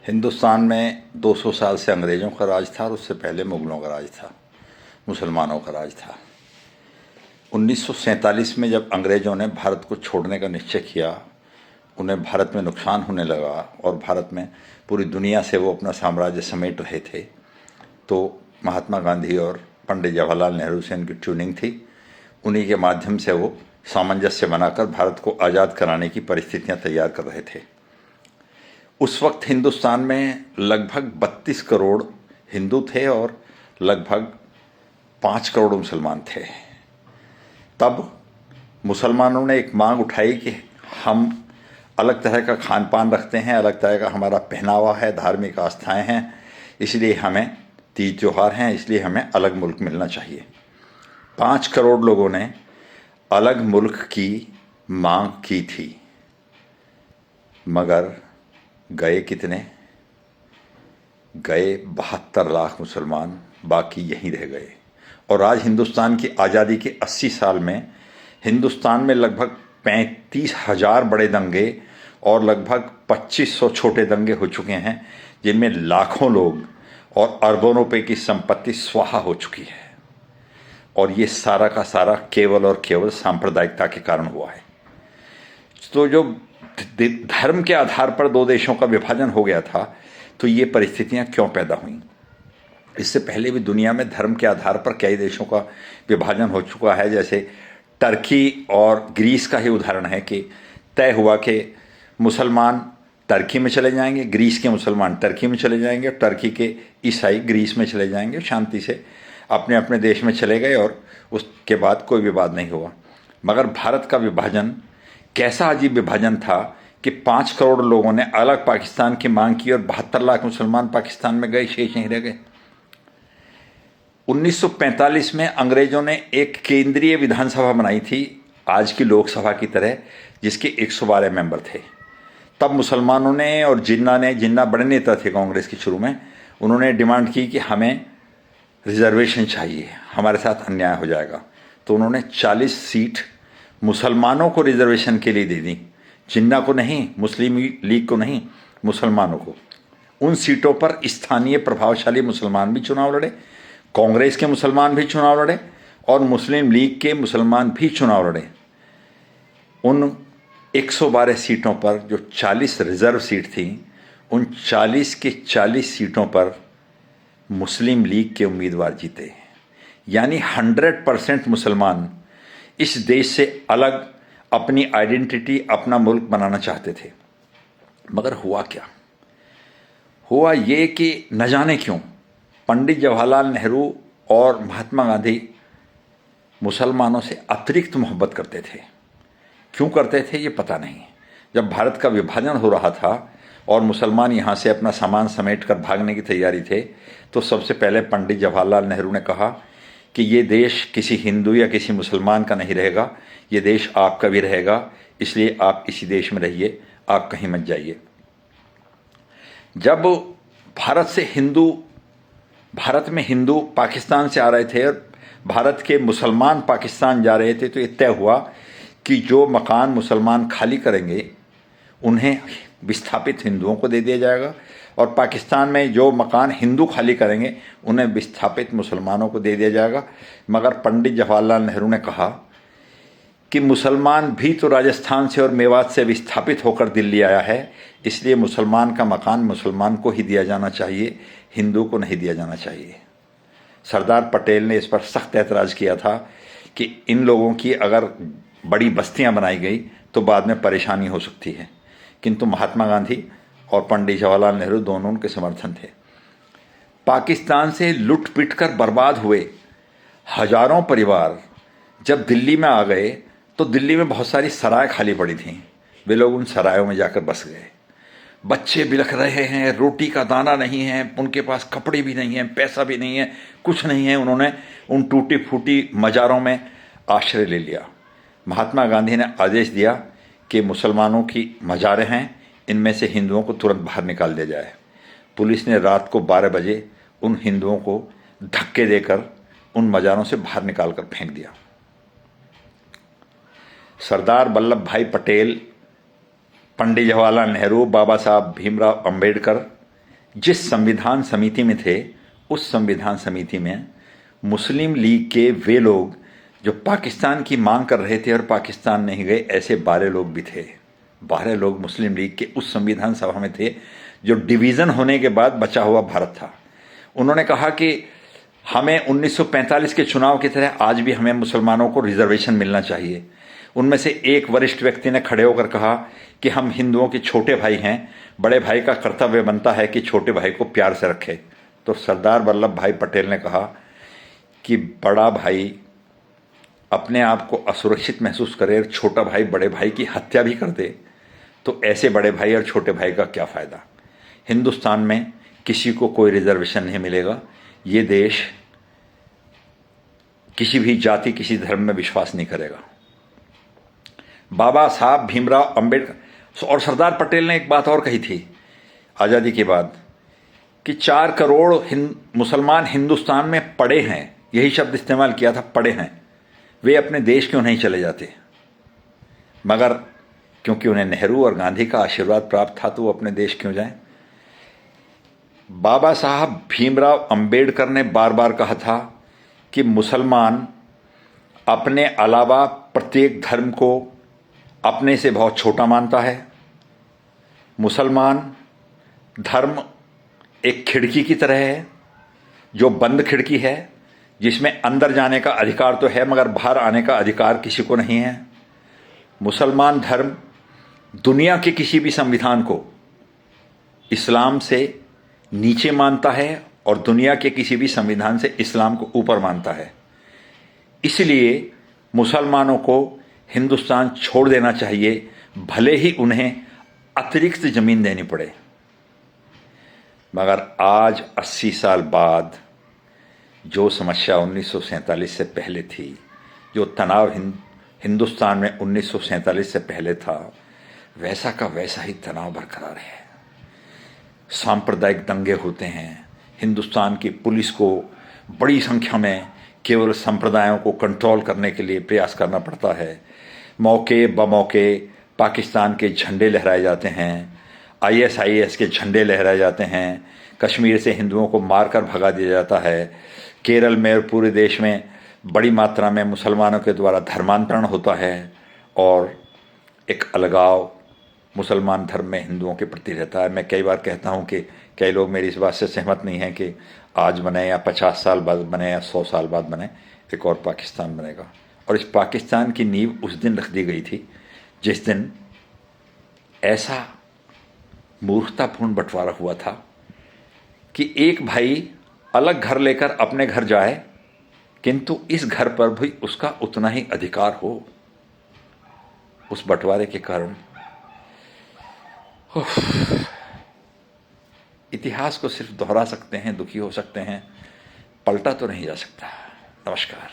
हिंदुस्तान में 200 साल से अंग्रेज़ों का राज था और उससे पहले मुग़लों का राज था, मुसलमानों का राज था। 1947 में जब अंग्रेज़ों ने भारत को छोड़ने का निश्चय किया, उन्हें भारत में नुकसान होने लगा और भारत में पूरी दुनिया से वो अपना साम्राज्य समेट रहे थे, तो महात्मा गांधी और पंडित जवाहरलाल नेहरू से उनकी ट्यूनिंग थी। उन्हीं के माध्यम से वो सामंजस्य बनाकर भारत को आज़ाद कराने की परिस्थितियां तैयार कर रहे थे। उस वक्त हिंदुस्तान में लगभग 32 करोड़ हिंदू थे और लगभग 5 करोड़ मुसलमान थे। तब मुसलमानों ने एक मांग उठाई कि हम अलग तरह का खान पान रखते हैं, अलग तरह का हमारा पहनावा है, धार्मिक आस्थाएं हैं, इसलिए हमें तीज त्यौहार हैं, इसलिए हमें अलग मुल्क मिलना चाहिए। 5 करोड़ लोगों ने अलग मुल्क की मांग की थी, मगर गए कितने? गए 72 लाख मुसलमान, बाकी यहीं रह गए। और आज हिंदुस्तान की आज़ादी के 80 साल में हिंदुस्तान में लगभग 35,000 बड़े दंगे और लगभग 2500 छोटे दंगे हो चुके हैं, जिनमें लाखों लोग और अरबों रुपए की संपत्ति स्वाहा हो चुकी है। और ये सारा का सारा केवल और केवल सांप्रदायिकता के कारण हुआ है। तो जो धर्म के आधार पर दो देशों का विभाजन हो गया था, तो ये परिस्थितियां क्यों पैदा हुई? इससे पहले भी दुनिया में धर्म के आधार पर कई देशों का विभाजन हो चुका है। जैसे टर्की और ग्रीस का ही उदाहरण है कि तय हुआ कि मुसलमान टर्की में चले जाएंगे, ग्रीस के मुसलमान टर्की में चले जाएंगे, और टर्की के ईसाई ग्रीस में चले जाएंगे। शांति से अपने अपने देश में चले गए और उसके बाद कोई विवाद नहीं हुआ। मगर भारत का विभाजन कैसा अजीब विभाजन था कि 5 करोड़ लोगों ने अलग पाकिस्तान की मांग की और 72 लाख मुसलमान पाकिस्तान में गए, शेष नहीं रह गए। 1945 में अंग्रेजों ने एक केंद्रीय विधानसभा बनाई थी, आज की लोकसभा की तरह, जिसके 112 मेंबर थे। तब मुसलमानों ने और जिन्ना बड़े नेता थे कांग्रेस के शुरू में, उन्होंने डिमांड की कि हमें रिजर्वेशन चाहिए, हमारे साथ अन्याय हो जाएगा। तो उन्होंने 40 सीट मुसलमानों को रिजर्वेशन के लिए दे दी, जिन्ना को नहीं, मुस्लिम लीग को नहीं, मुसलमानों को। उन सीटों पर स्थानीय प्रभावशाली मुसलमान भी चुनाव लड़े, कांग्रेस के मुसलमान भी चुनाव लड़े और मुस्लिम लीग के मुसलमान भी चुनाव लड़े। उन 112 सीटों पर जो 40 रिजर्व सीट थी, उन 40 के 40 सीटों पर मुस्लिम लीग के उम्मीदवार जीते। यानी 100% मुसलमान इस देश से अलग अपनी आइडेंटिटी, अपना मुल्क बनाना चाहते थे। मगर हुआ क्या? हुआ ये कि न जाने क्यों पंडित जवाहरलाल नेहरू और महात्मा गांधी मुसलमानों से अतिरिक्त मोहब्बत करते थे। क्यों करते थे ये पता नहीं। जब भारत का विभाजन हो रहा था और मुसलमान यहाँ से अपना सामान समेट कर भागने की तैयारी थे, तो सबसे पहले पंडित जवाहरलाल नेहरू ने कहा कि ये देश किसी हिंदू या किसी मुसलमान का नहीं रहेगा, ये देश आपका भी रहेगा, इसलिए आप इसी देश में रहिए, आप कहीं मत जाइए। जब भारत में हिंदू पाकिस्तान से आ रहे थे और भारत के मुसलमान पाकिस्तान जा रहे थे, तो ये तय हुआ कि जो मकान मुसलमान खाली करेंगे उन्हें विस्थापित हिंदुओं को दे दिया जाएगा, और पाकिस्तान में जो मकान हिंदू खाली करेंगे उन्हें विस्थापित मुसलमानों को दे दिया जाएगा। मगर पंडित जवाहरलाल नेहरू ने कहा कि मुसलमान भी तो राजस्थान से और मेवात से विस्थापित होकर दिल्ली आया है, इसलिए मुसलमान का मकान मुसलमान को ही दिया जाना चाहिए, हिंदू को नहीं दिया जाना चाहिए। सरदार पटेल ने इस पर सख्त ऐतराज़ किया था कि इन लोगों की अगर बड़ी बस्तियां बनाई गई तो बाद में परेशानी हो सकती है। किंतु महात्मा गांधी और पंडित जवाहरलाल नेहरू दोनों उनके समर्थन थे। पाकिस्तान से लुट पिट कर बर्बाद हुए हजारों परिवार जब दिल्ली में आ गए, तो दिल्ली में बहुत सारी सराय खाली पड़ी थीं। वे लोग उन सरायों में जाकर बस गए। बच्चे बिलख रहे हैं, रोटी का दाना नहीं है, उनके पास कपड़े भी नहीं हैं, पैसा भी नहीं है, कुछ नहीं है। उन्होंने उन टूटी फूटी मज़ारों में आश्रय ले लिया। महात्मा गांधी ने आदेश दिया कि मुसलमानों की मज़ारें हैं, इनमें से हिंदुओं को तुरंत बाहर निकाल दिया जाए। पुलिस ने रात को 12 बजे उन हिंदुओं को धक्के देकर उन मज़ारों से बाहर निकाल कर फेंक दिया। सरदार वल्लभ भाई पटेल, पंडित जवाहरलाल नेहरू, बाबा साहब भीमराव अंबेडकर, जिस संविधान समिति में थे, उस संविधान समिति में मुस्लिम लीग के वे लोग जो पाकिस्तान की मांग कर रहे थे और पाकिस्तान नहीं गए, ऐसे 12 लोग भी थे। 12 लोग मुस्लिम लीग के उस संविधान सभा में थे जो डिवीज़न होने के बाद बचा हुआ भारत था। उन्होंने कहा कि हमें 1945 के चुनाव की तरह आज भी हमें मुसलमानों को रिजर्वेशन मिलना चाहिए। उनमें से एक वरिष्ठ व्यक्ति ने खड़े होकर कहा कि हम हिंदुओं के छोटे भाई हैं, बड़े भाई का कर्तव्य बनता है कि छोटे भाई को प्यार से रखे। तो सरदार वल्लभ भाई पटेल ने कहा कि बड़ा भाई अपने आप को असुरक्षित महसूस करे और छोटा भाई बड़े भाई की हत्या भी कर दे, तो ऐसे बड़े भाई और छोटे भाई का क्या फ़ायदा। हिंदुस्तान में किसी को कोई रिजर्वेशन नहीं मिलेगा। ये देश किसी भी जाति, किसी धर्म में विश्वास नहीं करेगा। बाबा साहब भीमराव अंबेडकर और सरदार पटेल ने एक बात और कही थी आज़ादी के बाद कि 4 करोड़ मुसलमान हिंदुस्तान में पड़े हैं, यही शब्द इस्तेमाल किया था, पड़े हैं, वे अपने देश क्यों नहीं चले जाते। मगर क्योंकि उन्हें नेहरू और गांधी का आशीर्वाद प्राप्त था तो वो अपने देश क्यों जाएं। बाबा साहब भीमराव अंबेडकर ने बार बार कहा था कि मुसलमान अपने अलावा प्रत्येक धर्म को अपने से बहुत छोटा मानता है। मुसलमान धर्म एक खिड़की की तरह है जो बंद खिड़की है, जिसमें अंदर जाने का अधिकार तो है मगर बाहर आने का अधिकार किसी को नहीं है। मुसलमान धर्म दुनिया के किसी भी संविधान को इस्लाम से नीचे मानता है और दुनिया के किसी भी संविधान से इस्लाम को ऊपर मानता है। इसलिए मुसलमानों को हिंदुस्तान छोड़ देना चाहिए, भले ही उन्हें अतिरिक्त ज़मीन देनी पड़े। मगर आज 80 साल बाद जो समस्या 1947 से पहले थी, जो तनाव हिंदुस्तान में 1947 से पहले था, वैसा का वैसा ही तनाव बरकरार है। सांप्रदायिक दंगे होते हैं। हिंदुस्तान की पुलिस को बड़ी संख्या में केवल संप्रदायों को कंट्रोल करने के लिए प्रयास करना पड़ता है। मौके बमौके पाकिस्तान के झंडे लहराए जाते हैं, ISIS के झंडे लहराए जाते हैं, कश्मीर से हिंदुओं को मारकर भगा दिया जाता है। केरल में और पूरे देश में बड़ी मात्रा में मुसलमानों के द्वारा धर्मांतरण होता है और एक अलगाव मुसलमान धर्म में हिंदुओं के प्रति रहता है। मैं कई बार कहता हूँ कि कई लोग मेरी इस बात से सहमत नहीं हैं कि आज बने या 50 साल बाद बने या 100 साल बाद बने एक और पाकिस्तान बनेगा। और इस पाकिस्तान की नींव उस दिन रख दी गई थी जिस दिन ऐसा मूर्खतापूर्ण बंटवारा हुआ था कि एक भाई अलग घर लेकर अपने घर जाए, किंतु इस घर पर भी उसका उतना ही अधिकार हो। उस बंटवारे के कारण इतिहास को सिर्फ दोहरा सकते हैं, दुखी हो सकते हैं, पलटा तो नहीं जा सकता। नमस्कार।